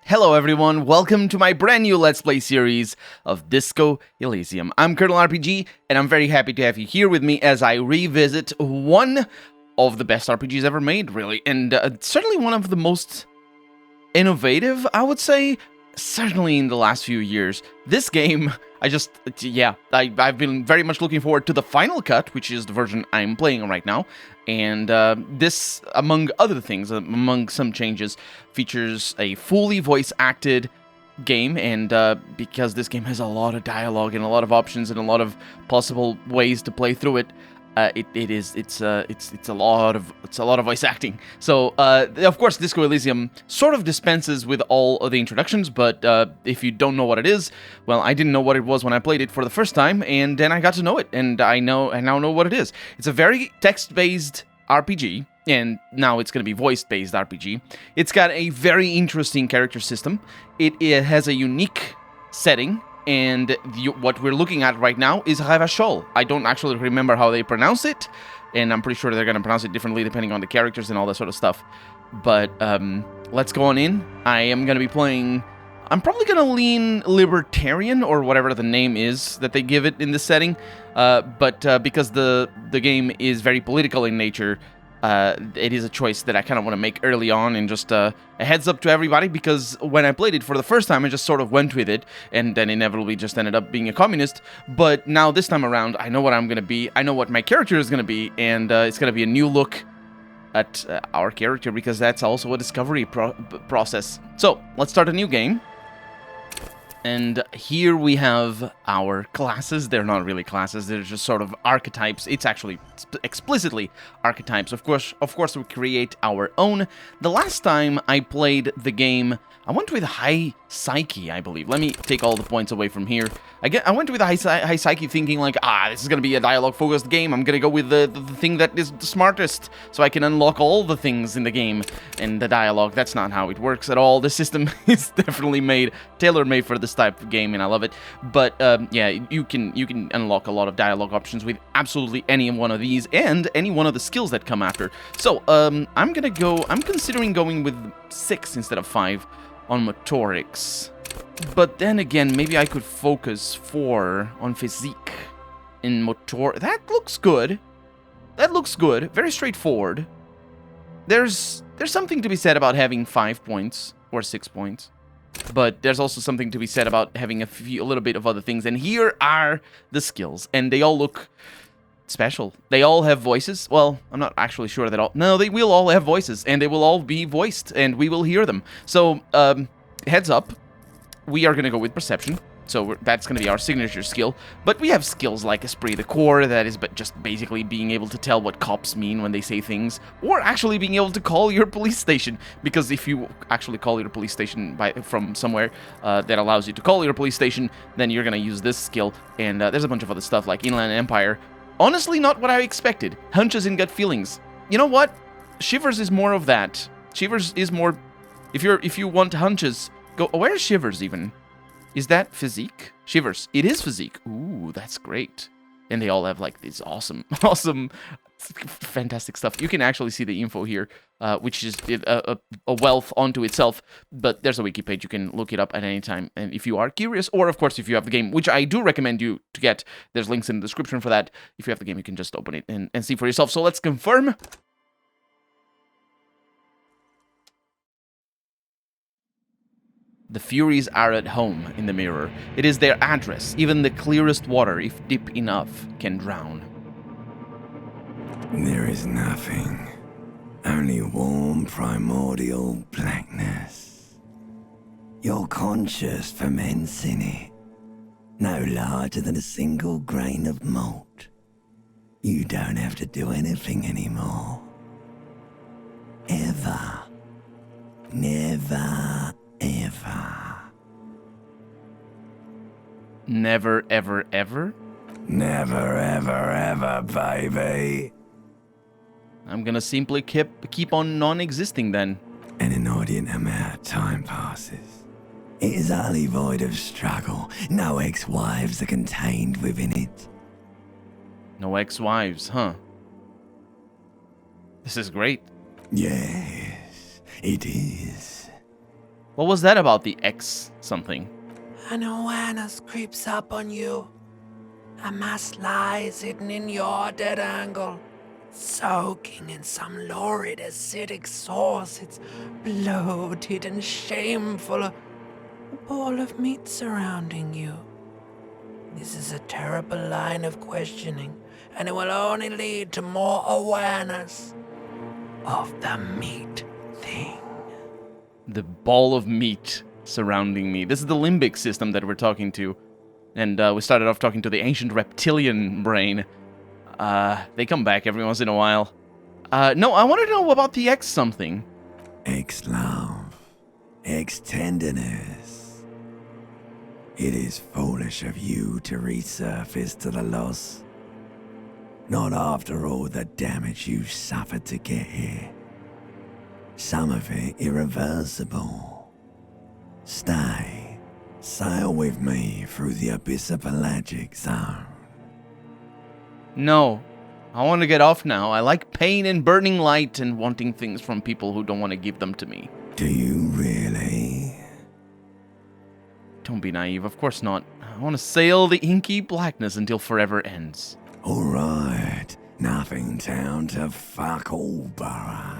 Hello everyone, welcome to my brand new Let's Play series of Disco Elysium. I'm Colonel RPG, and I'm very happy to have you here with me as I revisit one of the best RPGs ever made, really, and certainly one of the most innovative, I would say, certainly in the last few years. This game, I've been very much looking forward to the final cut, which is the version I'm playing right now, and this, among other things, among some changes, features a fully voice-acted game, and because this game has a lot of dialogue and a lot of options and a lot of possible ways to play through it, it's a lot of voice acting. So of course, Disco Elysium sort of dispenses with all of the introductions, but if you don't know what it is, well, I didn't know what it was when I played it for the first time, and then I got to know it, and I now know what it is. It's a very text-based RPG, and now it's going to be voice-based RPG. It's got a very interesting character system. It has a unique setting. And what we're looking at right now is Ravachol. I don't actually remember how they pronounce it, and I'm pretty sure they're going to pronounce it differently depending on the characters and all that sort of stuff. But let's go on in. I am going to be playing... I'm probably going to lean Libertarian, or whatever the name is that they give it in this setting. But because the game is very political in nature, it is a choice that I kind of want to make early on, and just a heads up to everybody, because when I played it for the first time, I just sort of went with it, and then inevitably just ended up being a communist. But now this time around, I know what I'm going to be, I know what my character is going to be, and it's going to be a new look at our character, because that's also a discovery process. So, let's start a new game. And here we have our classes. They're not really classes, they're just sort of archetypes. It's actually explicitly archetypes. Of course, we create our own. The last time I played the game, I went with High Psyche, I believe. Let me take all the points away from here. I went with High Psyche thinking like, this is going to be a dialogue-focused game. I'm going to go with the thing that is the smartest, so I can unlock all the things in the game and the dialogue. That's not how it works at all. The system is definitely tailor-made for this type of game, and I love it. But yeah, you can unlock a lot of dialogue options with absolutely any one of these and any one of the skills that come after. So I'm considering going with 6 instead of 5 on motorics. But then again, maybe I could focus 4 on physique in motor. That looks good. Very straightforward. There's something to be said about having 5 points or 6 points. But there's also something to be said about having a little bit of other things. And here are the skills, and they all look special. They all have voices. Well, I'm not actually sure that all... No, they will all have voices, and they will all be voiced, and we will hear them. So, heads up, we are going to go with perception. So that's going to be our signature skill. But we have skills like Esprit de Corps, that is just basically being able to tell what cops mean when they say things, or actually being able to call your police station. Because if you actually call your police station from somewhere that allows you to call your police station, then you're going to use this skill. And there's a bunch of other stuff like Inland Empire. Honestly, not what I expected. Hunches and gut feelings. You know what? Shivers is more of that. Shivers is more... If you want hunches, go... Where's Shivers even? Is that physique? Shivers. It is physique. Ooh, that's great. And they all have like this awesome, fantastic stuff. You can actually see the info here, which is a wealth onto itself. But there's a wiki page. You can look it up at any time. And if you are curious, or of course, if you have the game, which I do recommend you to get, there's links in the description for that. If you have the game, you can just open it and see for yourself. So let's confirm. The Furies are at home in the mirror. It is their address. Even the clearest water, if deep enough, can drown. There is nothing. Only warm primordial blackness. Your conscious ferments in it. No larger than a single grain of malt. You don't have to do anything anymore. Ever. Never. Ever. Never, ever, ever? Never, ever, ever, baby. I'm gonna simply keep on non-existing then. An inordinate amount of time passes. It is utterly void of struggle. No ex-wives are contained within it. No ex-wives, huh? This is great. Yes, it is. What was that about the X something? An awareness creeps up on you. A mass lies hidden in your dead angle, soaking in some lurid acidic source. It's bloated and shameful. A ball of meat surrounding you. This is a terrible line of questioning, and it will only lead to more awareness of the meat thing. The ball of meat surrounding me. This is the limbic system that we're talking to. And we started off talking to the ancient reptilian brain. They come back every once in a while. No, I want to know about the X something. Ex-love, ex-tenderness. It is foolish of you to resurface to the loss. Not after all the damage you suffered to get here. Some of it irreversible. Stay. Sail with me through the abyssopelagic zone. No, I want to get off now. I like pain and burning light and wanting things from people who don't want to give them to me. Do you really? Don't be naive, of course not. I want to sail the inky blackness until forever ends. Alright, nothing down to fuck all, Borough.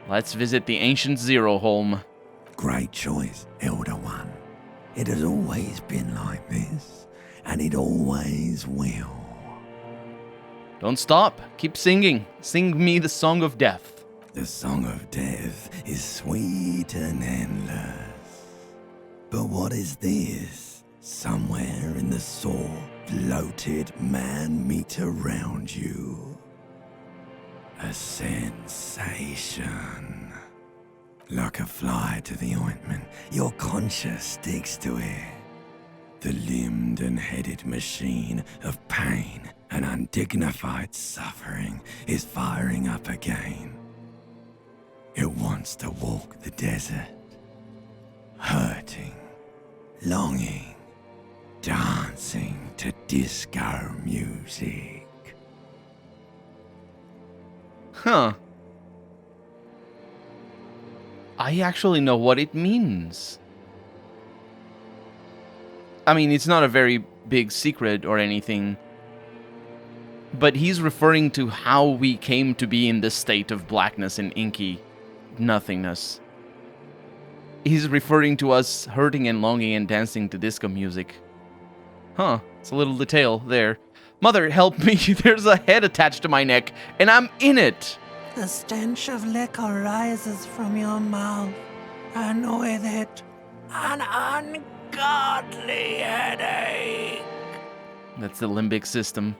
Let's visit the ancient Zero Home. Great choice, Elder One. It has always been like this, and it always will. Don't stop. Keep singing. Sing me the song of death. The song of death is sweet and endless. But what is this? Somewhere in the sore, bloated man meat around you. A sensation. Like a fly to the ointment, your conscience sticks to it. The limbed and headed machine of pain and undignified suffering is firing up again. It wants to walk the desert, hurting, longing, dancing to disco music. Huh. I actually know what it means. I mean, it's not a very big secret or anything, but he's referring to how we came to be in this state of blackness and inky nothingness. He's referring to us hurting and longing and dancing to disco music. Huh, it's a little detail there. Mother, help me, there's a head attached to my neck, and I'm in it! The stench of liquor rises from your mouth, and with it, an ungodly headache. That's the limbic system.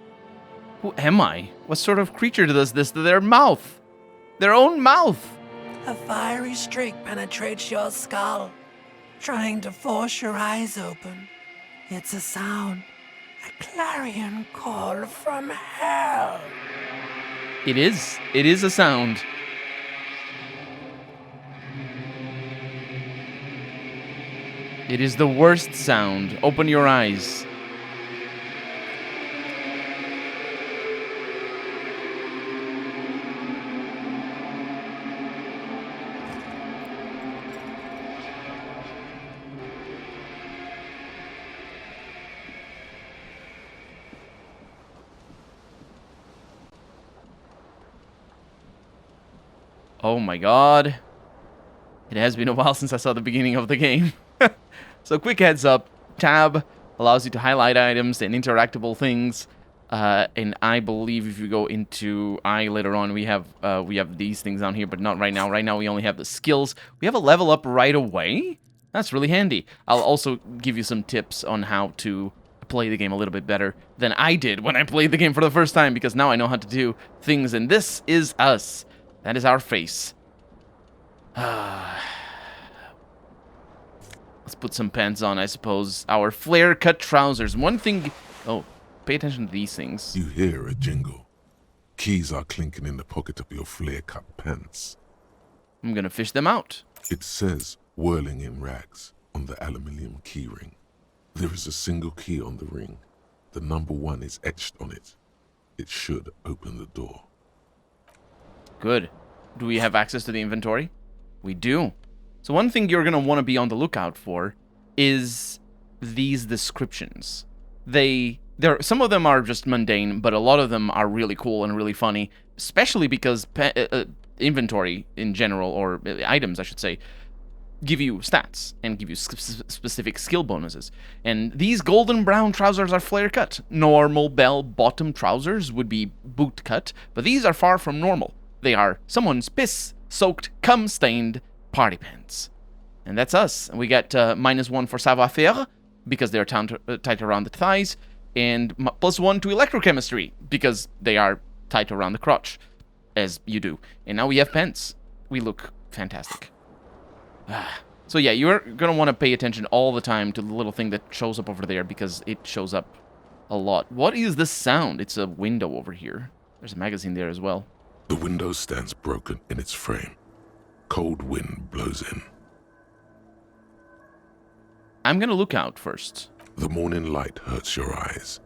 Who am I? What sort of creature does this to their mouth? Their own mouth! A fiery streak penetrates your skull, trying to force your eyes open. It's a sound, a clarion call from hell. It is. It is a sound. It is the worst sound. Open your eyes. Oh my god. It has been a while since I saw the beginning of the game. So quick heads up. Tab allows you to highlight items and interactable things. And I believe if you go into I later on, we have these things on here, but not right now. Right now we only have the skills. We have a level up right away. That's really handy. I'll also give you some tips on how to play the game a little bit better than I did when I played the game for the first time, because now I know how to do things, and this is us. That is our face. Let's put some pants on, I suppose. Our flare-cut trousers. One thing... Oh, pay attention to these things. You hear a jingle. Keys are clinking in the pocket of your flare-cut pants. I'm gonna fish them out. It says, whirling in rags, on the aluminium key ring. There is a single key on the ring. The number 1 is etched on it. It should open the door. Good. Do we have access to the inventory? We do. So one thing you're going to want to be on the lookout for is these descriptions. Some of them are just mundane, but a lot of them are really cool and really funny, especially because inventory in general, or items, I should say, give you stats and give you specific skill bonuses. And these golden brown trousers are flare cut. Normal bell-bottom trousers would be boot cut, but these are far from normal. They are someone's piss-soaked, cum-stained party pants. And that's us. We get -1 for savoir-faire, because they're tight around the thighs, and +1 to electrochemistry, because they are tight around the crotch, as you do. And now we have pants. We look fantastic. So yeah, you're going to want to pay attention all the time to the little thing that shows up over there, because it shows up a lot. What is this sound? It's a window over here. There's a magazine there as well. The window stands broken in its frame. Cold wind blows in. I'm going to look out first. The morning light hurts your eyes.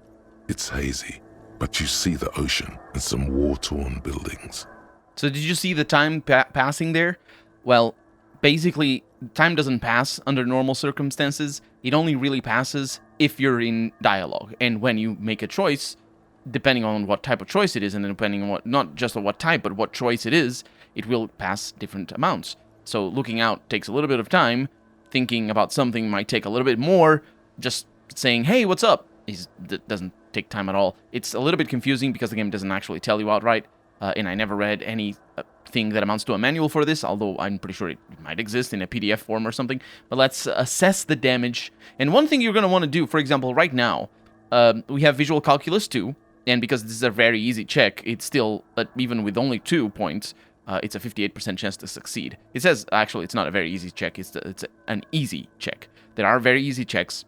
It's hazy, but you see the ocean and some war-torn buildings. So did you see the time passing there? Well, basically, time doesn't pass under normal circumstances. It only really passes if you're in dialogue. And when you make a choice, depending on what type of choice it is, and depending on not just on what type, but what choice it is, it will pass different amounts. So looking out takes a little bit of time. Thinking about something might take a little bit more. Just saying, hey, what's up? That doesn't take time at all. It's a little bit confusing because the game doesn't actually tell you outright. And I never read anything that amounts to a manual for this, although I'm pretty sure it might exist in a PDF form or something. But let's assess the damage. And one thing you're going to want to do, for example, right now, we have Visual Calculus 2. And because this is a very easy check, it's still, even with only 2 points, it's a 58% chance to succeed. It says, actually, it's not a very easy check. It's an easy check. There are very easy checks,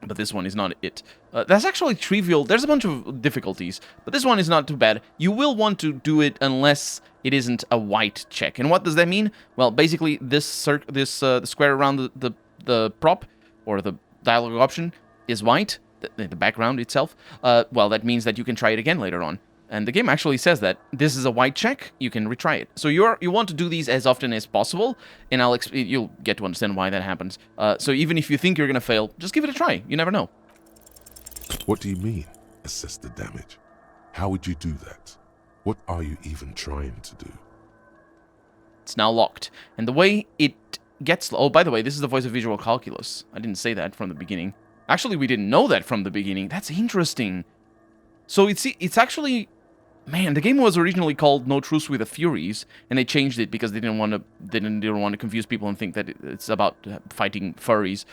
but this one is not it. That's actually trivial. There's a bunch of difficulties, but this one is not too bad. You will want to do it unless it isn't a white check. And what does that mean? Well, basically, the square around the prop, or the dialogue option, is white, the background itself. Well, that means that you can try it again later on. And the game actually says that this is a white check, you can retry it. So you want to do these as often as possible, and you'll get to understand why that happens. So even if you think you're going to fail, just give it a try. You never know. What do you mean, assess the damage? How would you do that? What are you even trying to do? It's now locked. And the way it gets... Oh, by the way, this is the voice of Visual Calculus. I didn't say that from the beginning. Actually, we didn't know that from the beginning. That's interesting. So it's actually... Man, the game was originally called No Truce with the Furies, and they changed it because they didn't want to confuse people and think that it's about fighting furries.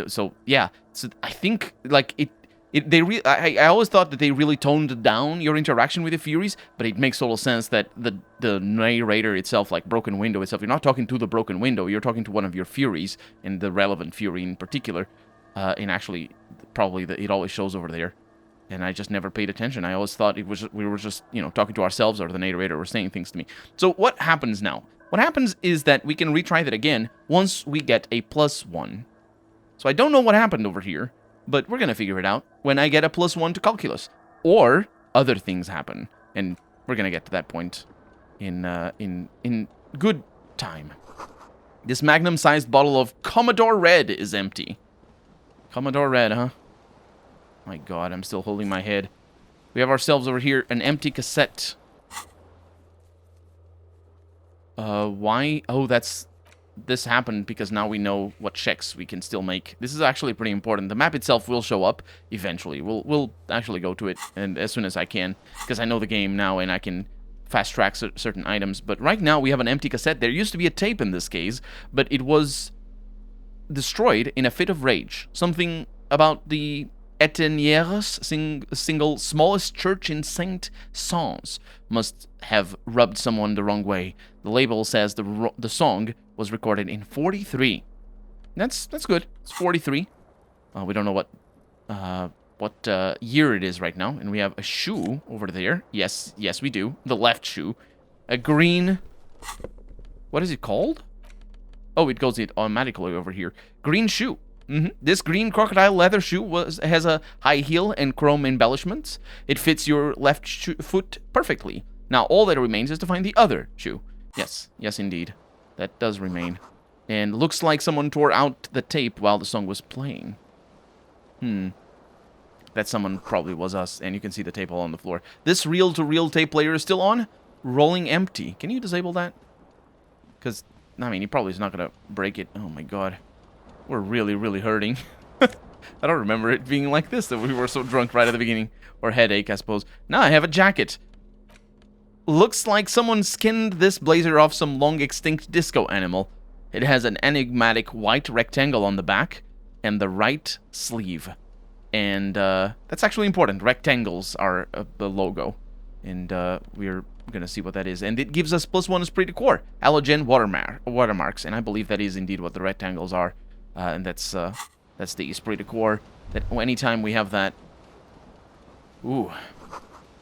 So yeah, so I think like I always thought that they really toned down your interaction with the Furies, but it makes total sense that the narrator itself, like Broken Window itself, you're not talking to the Broken Window, you're talking to one of your Furies, and the relevant Fury in particular. And actually, probably it always shows over there. And I just never paid attention. I always thought we were just, talking to ourselves, or the narrator was saying things to me. So what happens now? What happens is that we can retry that again once we get a +1. So I don't know what happened over here, but we're going to figure it out when I get a +1 to calculus. Or other things happen. And we're going to get to that point in good time. This magnum-sized bottle of Commodore Red is empty. Commodore Red, huh? My god, I'm still holding my head. We have ourselves over here an empty cassette. Why? Oh, this happened because now we know what checks we can still make. This is actually pretty important. The map itself will show up eventually. We'll actually go to it and as soon as I can, because I know the game now and I can fast track certain items. But right now we have an empty cassette. There used to be a tape in this case, but it was destroyed in a fit of rage. Something about the Etenieres single smallest church in Saint-Saëns must have rubbed someone the wrong way. The label says the song was recorded in 43. That's good. It's 43. We don't know what year it is right now, and we have a shoe over there. Yes, we do. The left shoe, a green. What is it called? Oh, it goes automatically over here. Green shoe. This green crocodile leather shoe has a high heel and chrome embellishments. It fits your left foot perfectly. Now, all that remains is to find the other shoe. Yes, indeed. That does remain. And looks like someone tore out the tape while the song was playing. That someone probably was us, and you can see the tape all on the floor. This reel-to-reel tape player is still on. Rolling empty. Can you disable that? Because, I mean, he probably is not going to break it. Oh my god. We're really, really hurting. I don't remember it being like this, that we were so drunk right at the beginning. Or headache, I suppose. Now I have a jacket. Looks like someone skinned this blazer off some long-extinct disco animal. It has an enigmatic white rectangle on the back and the right sleeve. And that's actually important. Rectangles are the logo. And we're going to see what that is. And it gives us +1 esprit de corps. Halogen watermarks. And I believe that is indeed what the rectangles are. And that's the esprit de corps. That anytime we have that... Ooh.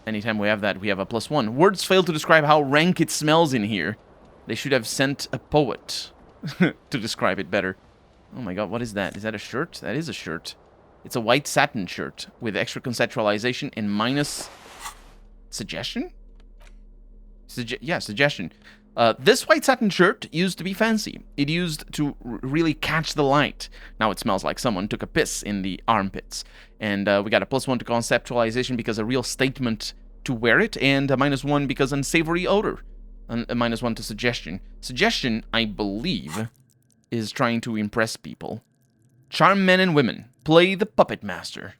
Anytime we have that, we have a +1. Words fail to describe how rank it smells in here. They should have sent a poet to describe it better. Oh my god, what is that? Is that a shirt? That is a shirt. It's a white satin shirt with extra conceptualization and minus... Suggestion? Yeah, suggestion. This white satin shirt used to be fancy. It used to really catch the light. Now it smells like someone took a piss in the armpits. And we got a +1 to conceptualization because a real statement to wear it, and a -1 because unsavory odor. A -1 to suggestion. Suggestion, I believe, is trying to impress people. Charm men and women. Play the puppet master.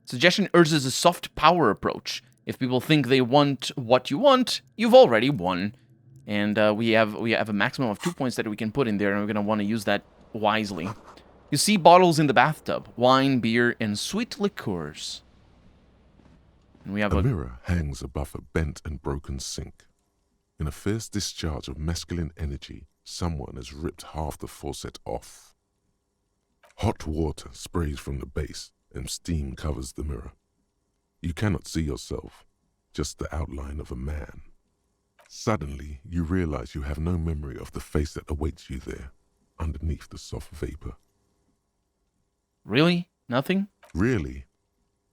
Suggestion urges a soft power approach. If people think they want what you want, you've already won. And we have a maximum of 2 points that we can put in there, and we're going to want to use that wisely. You see bottles in the bathtub. Wine, beer, and sweet liqueurs. And we have a mirror hangs above a bent and broken sink. In a fierce discharge of masculine energy, someone has ripped half the faucet off. Hot water sprays from the base, and steam covers the mirror. You cannot see yourself, just the outline of a man. Suddenly, you realize you have no memory of the face that awaits you there, underneath the soft vapor. Really? Nothing? Really?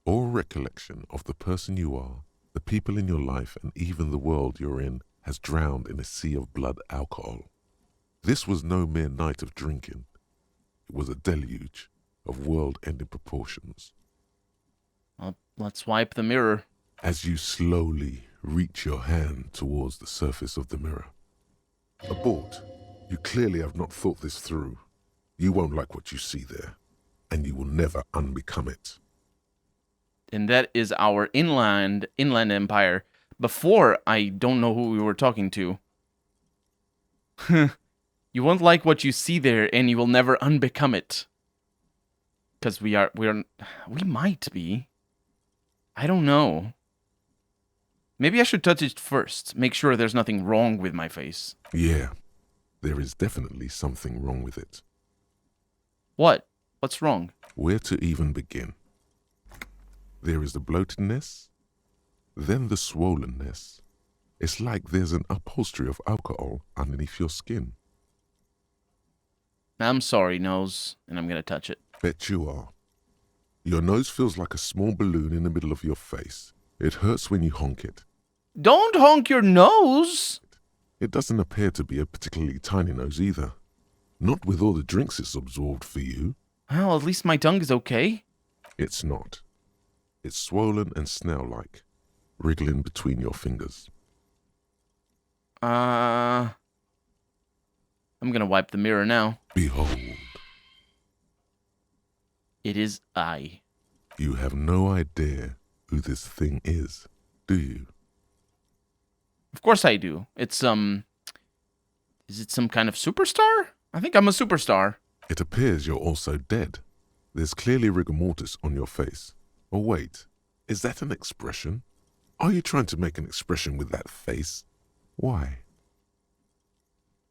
All recollection of the person you are, the people in your life, and even the world you're in has drowned in a sea of blood alcohol. This was no mere night of drinking. It was a deluge of world-ending proportions. Well, let's wipe the mirror. As you slowly reach your hand towards the surface of the mirror. Abort. You clearly have not thought this through. You won't like what you see there, and you will never unbecome it. And that is our inland empire. Before, I don't know who we were talking to. You won't like what you see there, and you will never unbecome it. Because we might be. I don't know. Maybe I should touch it first. Make sure there's nothing wrong with my face. Yeah, there is definitely something wrong with it. What? What's wrong? Where to even begin? There is the bloatedness, then the swollenness. It's like there's an upholstery of alcohol underneath your skin. I'm sorry, nose, and I'm gonna touch it. Bet you are. Your nose feels like a small balloon in the middle of your face. It hurts when you honk it. Don't honk your nose! It doesn't appear to be a particularly tiny nose either. Not with all the drinks it's absorbed for you. Well, at least my tongue is okay. It's not. It's swollen and snail-like, wriggling between your fingers. I'm gonna wipe the mirror now. Behold. It is I. You have no idea who this thing is, do you? Of course I do. It's, is it some kind of superstar? I think I'm a superstar. It appears you're also dead. There's clearly rigor mortis on your face. Oh wait, is that an expression? Are you trying to make an expression with that face? Why?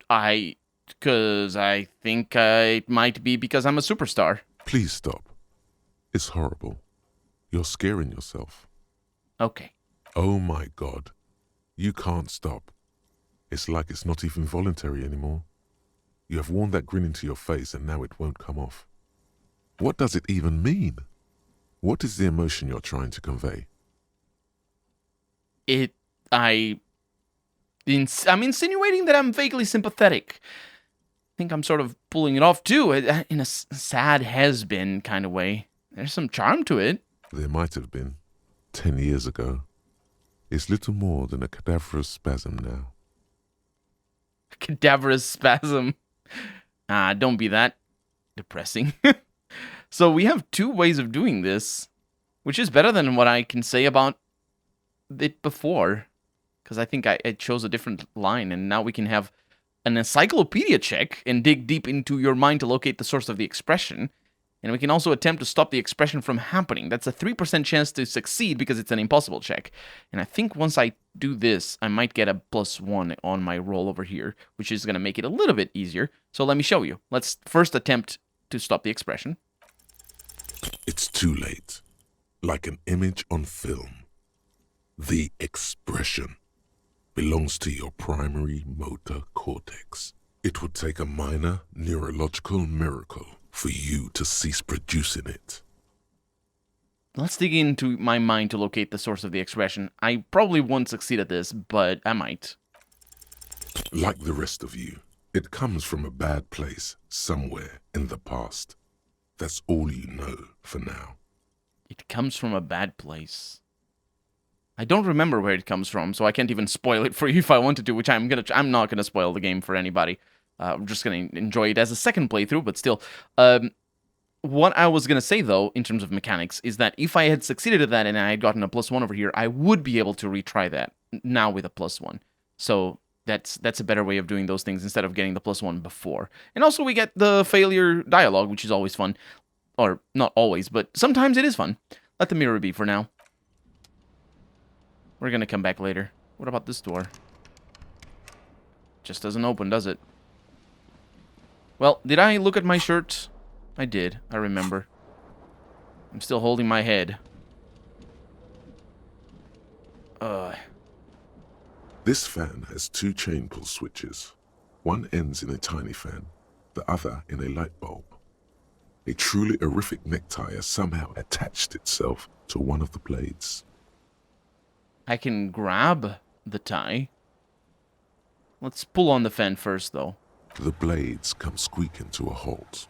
Because I think it might be because I'm a superstar. Please stop. It's horrible. You're scaring yourself. Okay. Oh my God. You can't stop. It's like it's not even voluntary anymore. You have worn that grin into your face and now it won't come off. What does it even mean? What is the emotion you're trying to convey? I'm insinuating that I'm vaguely sympathetic. think I'm sort of pulling it off too, in a sad has-been kind of way. There's some charm to it. There might have been 10 years ago. It's little more than a cadaverous spasm now. Cadaverous spasm. Don't be that depressing. So we have 2 ways of doing this, which is better than what I can say about it before, because I think I chose a different line, and now we can have an encyclopedia check and dig deep into your mind to locate the source of the expression. And we can also attempt to stop the expression from happening. That's a 3% chance to succeed because it's an impossible check. And I think once I do this, I might get a +1 on my roll over here, which is going to make it a little bit easier. So let me show you. Let's first attempt to stop the expression. It's too late. Like an image on film. The expression belongs to your primary motor cortex. It would take a minor neurological miracle for you to cease producing it. Let's dig into my mind to locate the source of the expression. I probably won't succeed at this, but I might. Like the rest of you, it comes from a bad place somewhere in the past. That's all you know for now. It comes from a bad place. I don't remember where it comes from, so I can't even spoil it for you if I wanted to, which I'm not gonna spoil the game for anybody. I'm just gonna enjoy it as a second playthrough, but still. What I was gonna say though, in terms of mechanics, is that if I had succeeded at that and I had gotten a +1 over here, I would be able to retry that now with a +1. So that's a better way of doing those things instead of getting the +1 before. And also we get the failure dialogue, which is always fun. Or not always, but sometimes it is fun. Let the mirror be for now. We're gonna come back later. What about this door? Just doesn't open, does it? Well, did I look at my shirt? I did. I remember. I'm still holding my head. This fan has 2 chain pull switches. One ends in a tiny fan, the other in a light bulb. A truly horrific necktie has somehow attached itself to one of the blades. I can grab the tie. Let's pull on the fan first, though. The blades come squeaking to a halt.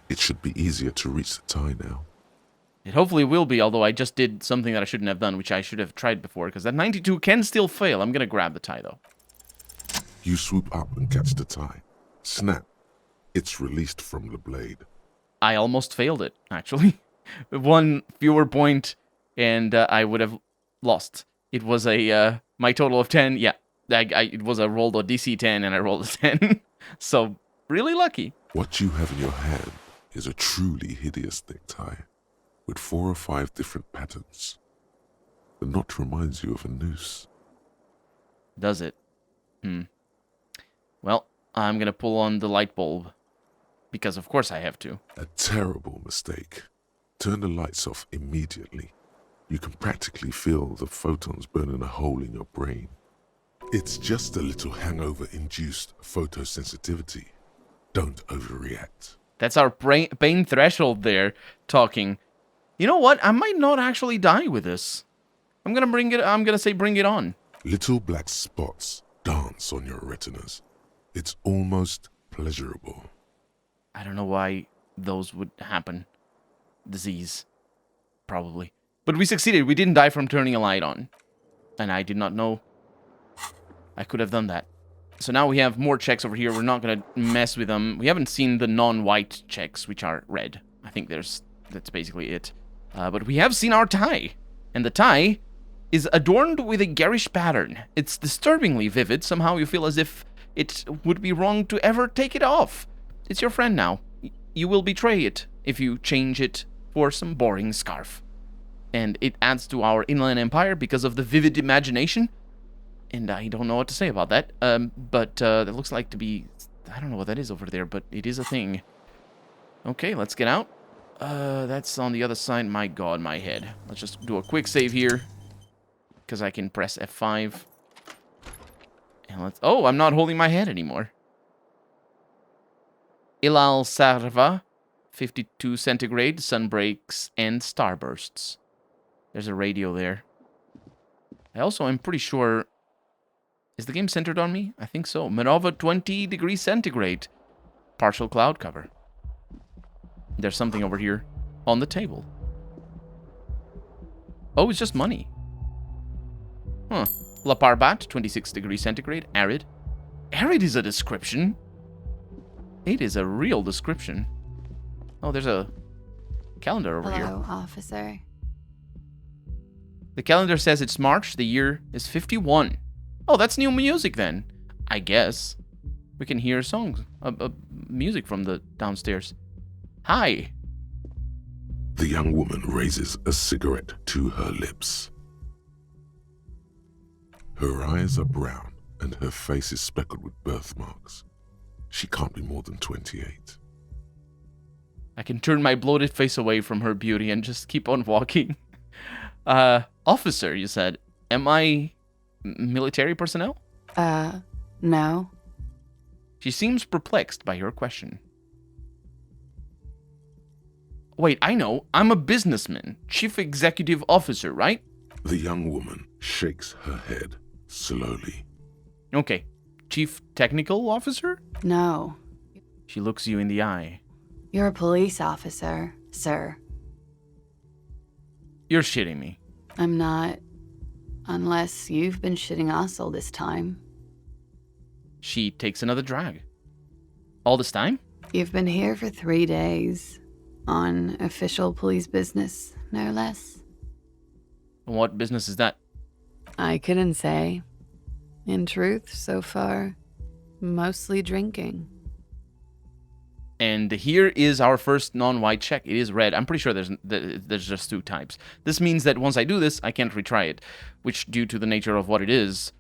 It should be easier to reach the tie now. It hopefully will be, although I just did something that I shouldn't have done, which I should have tried before, because that 92 can still fail. I'm gonna grab the tie, though. You swoop up and catch the tie. Snap. It's released from the blade. I almost failed it, actually. 1 fewer point, and I would have lost. It was a, my total of 10, yeah. It was a rolled a DC 10, and I rolled a 10. So, really lucky. What you have in your hand is a truly hideous necktie, with 4 or 5 different patterns. The knot reminds you of a noose. Does it? Well, I'm gonna pull on the light bulb. Because of course I have to. A terrible mistake. Turn the lights off immediately. You can practically feel the photons burning a hole in your brain. It's just a little hangover-induced photosensitivity. Don't overreact. That's our pain threshold there, talking. You know what? I might not actually die with this. I'm gonna say bring it on. Little black spots dance on your retinas. It's almost pleasurable. I don't know why those would happen. Disease. Probably. But we succeeded. We didn't die from turning a light on. And I did not know I could have done that. So now we have more checks over here. We're not going to mess with them. We haven't seen the non-white checks, which are red. I think that's basically it. But we have seen our tie. And the tie is adorned with a garish pattern. It's disturbingly vivid. Somehow you feel as if it would be wrong to ever take it off. It's your friend now. You will betray it if you change it for some boring scarf. And it adds to our Inland Empire because of the vivid imagination. And I don't know what to say about that. But it looks like to be... I don't know what that is over there, but it is a thing. Okay, let's get out. That's on the other side. My god, my head. Let's just do a quick save here. Because I can press F5. And let's... Oh, I'm not holding my head anymore. Ilal Sarva, 52 centigrade, sunbreaks, and starbursts. There's a radio there. I also am pretty sure... Is the game centered on me? I think so. Minova, 20 degrees centigrade. partial cloud cover. There's something over here on the table. Oh, it's just money. Huh. La Parbat, 26 degrees centigrade, arid. Arid is a description. It is a real description. Oh, there's a calendar over here. Hello, officer. The calendar says it's March, the year is 51. Oh, that's new music then, I guess. We can hear songs, music from the downstairs. Hi. The young woman raises a cigarette to her lips. Her eyes are brown and her face is speckled with birthmarks. She can't be more than 28. I can turn my bloated face away from her beauty and just keep on walking. Officer, you said. Am I military personnel? No. She seems perplexed by your question. Wait, I know. I'm a businessman. Chief Executive Officer, right? The young woman shakes her head slowly. Okay. Chief Technical Officer? No. She looks you in the eye. You're a police officer, sir. You're shitting me. I'm not. Unless you've been shitting us all this time. She takes another drag. All this time? You've been here for 3 days. On official police business, no less. What business is that? I couldn't say. In truth, so far, mostly drinking. And here is our first non-white check. It is red. I'm pretty sure there's just 2 types. This means that once I do this, I can't retry it, which, due to the nature of what it is,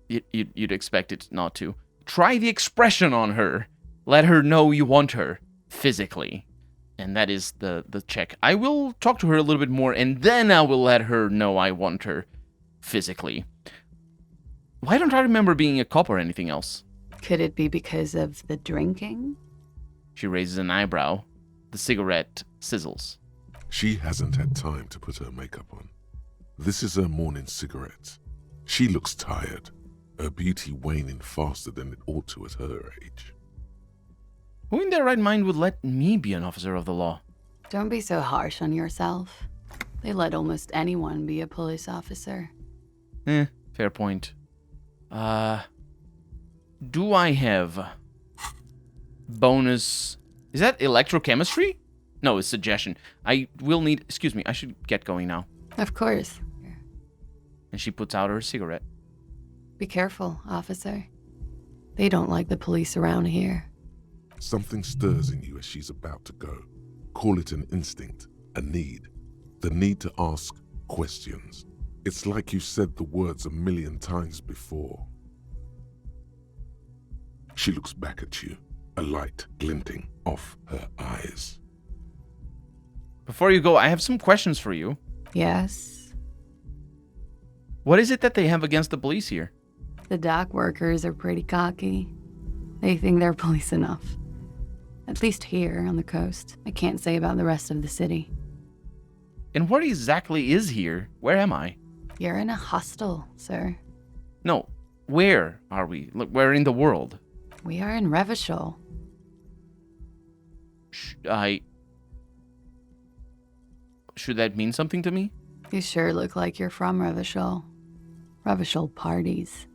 you'd expect it not to. Try the expression on her. Let her know you want her, physically. And that is the check. I will talk to her a little bit more, and then I will let her know I want her, physically. Why don't I remember being a cop or anything else? Could it be because of the drinking? She raises an eyebrow. The cigarette sizzles. She hasn't had time to put her makeup on. This is her morning cigarette. She looks tired, her beauty waning faster than it ought to at her age. Who in their right mind would let me be an officer of the law? Don't be so harsh on yourself. They let almost anyone be a police officer. Fair point. Do I have bonus? Is that electrochemistry? No, it's suggestion. I will need, excuse me, I should get going now. Of course. And she puts out her cigarette. Be careful, officer. They don't like the police around here. Something stirs in you as she's about to go. Call it an instinct, a need. The need to ask questions. It's like you said the words 1,000,000 times before. She looks back at you, a light glinting off her eyes. Before you go, I have some questions for you. Yes? What is it that they have against the police here? The dock workers are pretty cocky. They think they're police enough. At least here on the coast. I can't say about the rest of the city. And what exactly is here? Where am I? You're in a hostel, sir. No, where are we? Look, where in the world? We are in Revachol. Should that mean something to me? You sure look like you're from Revachol. Revachol parties.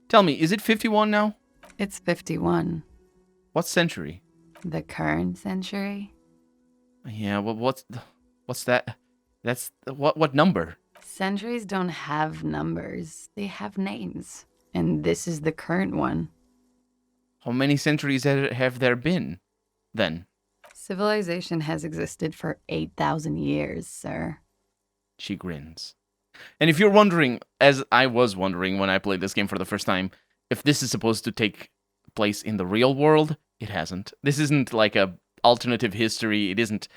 Tell me, is it 51 now? It's 51. What century? The current century? Yeah, well, what's that? That's what number? Centuries don't have numbers. They have names. And this is the current one. How many centuries have there been, then? Civilization has existed for 8,000 years, sir. She grins. And if you're wondering, as I was wondering when I played this game for the first time, if this is supposed to take place in the real world, it hasn't. This isn't like a alternative history. It isn't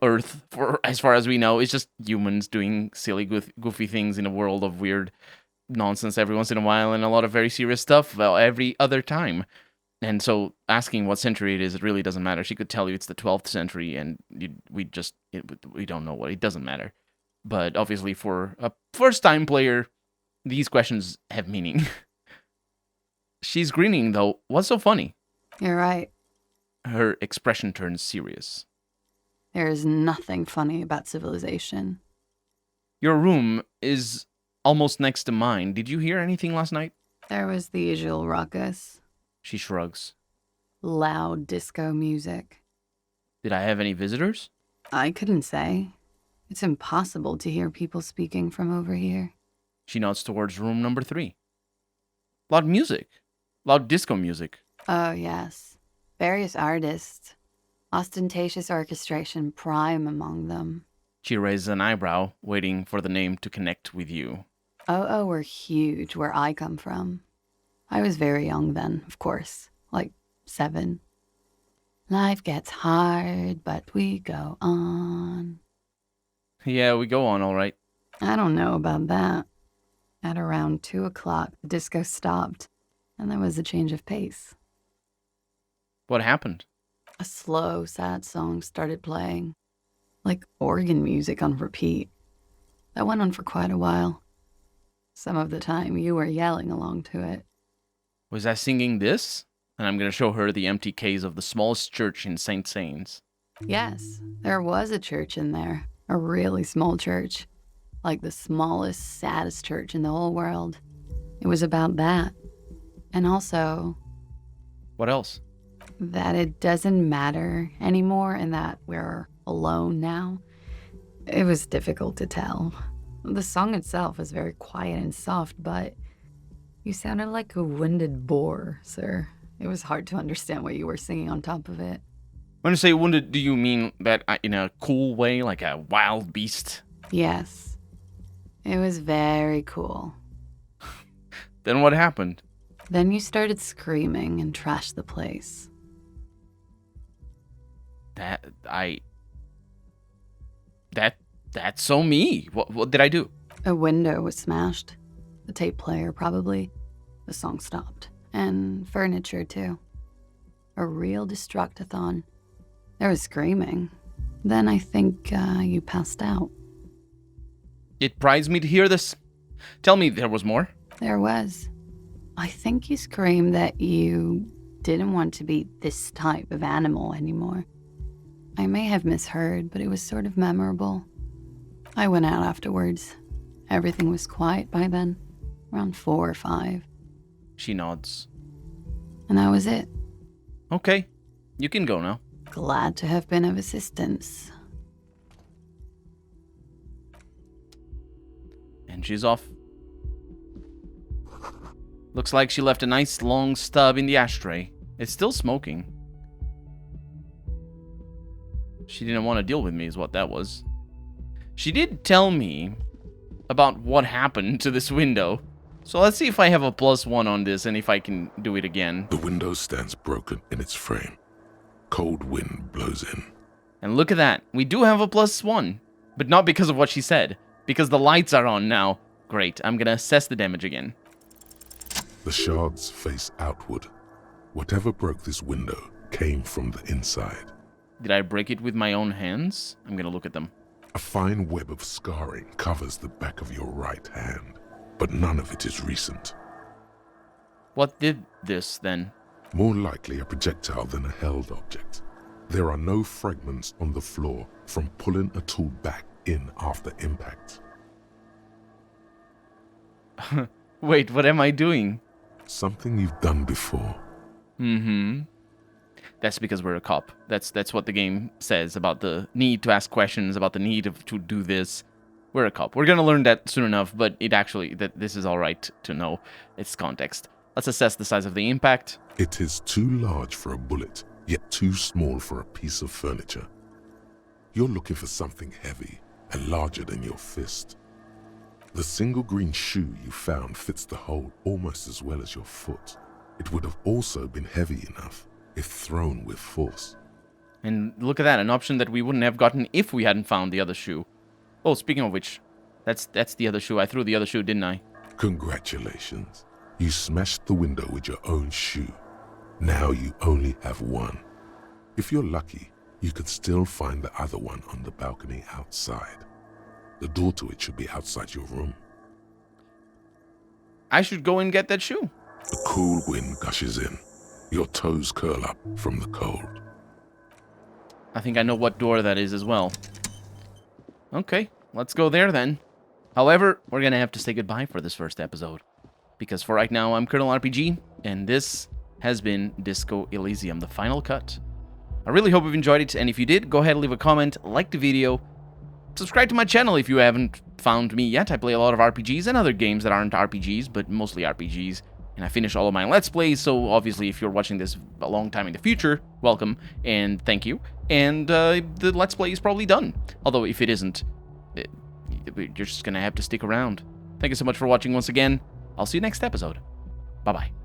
Earth, for as far as we know. It's just humans doing silly, goofy things in a world of weird nonsense every once in a while, and a lot of very serious stuff every other time. And so asking what century it is, it really doesn't matter. She could tell you it's the 12th century, and we don't know what. It doesn't matter. But obviously for a first-time player, these questions have meaning. She's grinning, though. What's so funny? You're right. Her expression turns serious. There is nothing funny about civilization. Your room is almost next to mine. Did you hear anything last night? There was the usual ruckus. She shrugs. Loud disco music. Did I have any visitors? I couldn't say. It's impossible to hear people speaking from over here. She nods towards room number 3. Loud music. Loud disco music. Oh, yes. Various artists. Ostentatious orchestration prime among them. She raises an eyebrow, waiting for the name to connect with you. Oh, were huge where I come from. I was very young then, of course. Like 7. Life gets hard, but we go on. Yeah, we go on all right. I don't know about that. At around 2 o'clock, the disco stopped, and there was a change of pace. What happened? A slow, sad song started playing, like organ music on repeat. That went on for quite a while. Some of the time, you were yelling along to it. Was I singing this? And I'm going to show her the empty case of the smallest church in St. Saints. Yes, there was a church in there. A really small church. Like the smallest, saddest church in the whole world. It was about that. And also... What else? that it doesn't matter anymore and that we're alone now. It was difficult to tell. The song itself was very quiet and soft, but you sounded like a winded boar, sir. It was hard to understand what you were singing on top of it. When you say wounded, do you mean that in a cool way, like a wild beast? Yes. It was very cool. Then what happened? Then you started screaming and trashed the place. That's so me. What did I do? A window was smashed. The tape player, probably. The song stopped. And furniture, too. A real destructathon. There was screaming. Then I think you passed out. It prides me to hear this. Tell me there was more. There was. I think you screamed that you didn't want to be this type of animal anymore. I may have misheard, but it was sort of memorable. I went out afterwards. Everything was quiet by then, around 4 or 5. She nods. And that was it. Okay, you can go now. Glad to have been of assistance. And she's off. Looks like she left a nice long stub in the ashtray. It's still smoking. She didn't want to deal with me is what that was. She did tell me about what happened to this window. So let's see if I have a +1 on this and if I can do it again. The window stands broken in its frame. Cold wind blows in. And look at that. We do have a +1. But not because of what she said. Because the lights are on now. Great. I'm going to assess the damage again. The shards face outward. Whatever broke this window came from the inside. Did I break it with my own hands? I'm going to look at them. A fine web of scarring covers the back of your right hand, but none of it is recent. What did this, then? More likely a projectile than a held object. There are no fragments on the floor from pulling a tool back in after impact. Wait, what am I doing? Something you've done before. Mm-hmm. That's because we're a cop. That's what the game says about the need to ask questions, about the need to do this. We're a cop. We're gonna learn that soon enough, but that this is all right to know its context. Let's assess the size of the impact. It is too large for a bullet, yet too small for a piece of furniture. You're looking for something heavy and larger than your fist. The single green shoe you found fits the hole almost as well as your foot. It would have also been heavy enough if thrown with force. And look at that, an option that we wouldn't have gotten if we hadn't found the other shoe. Oh, speaking of which, that's the other shoe. I threw the other shoe, didn't I? Congratulations. You smashed the window with your own shoe. Now you only have one. If you're lucky, you could still find the other one on the balcony outside. The door to it should be outside your room. I should go and get that shoe. A cool wind gushes in. Your toes curl up from the cold. I think I know what door that is as well. Okay, let's go there then. However, we're going to have to say goodbye for this first episode. Because for right now, I'm Colonel RPG, and this has been Disco Elysium, the final cut. I really hope you've enjoyed it, and if you did, go ahead and leave a comment, like the video, subscribe to my channel if you haven't found me yet. I play a lot of RPGs and other games that aren't RPGs, but mostly RPGs. And I finish all of my Let's Plays, so obviously if you're watching this a long time in the future, welcome, and thank you. And the Let's Play is probably done. Although if it isn't, you're just going to have to stick around. Thank you so much for watching once again. I'll see you next episode. Bye-bye.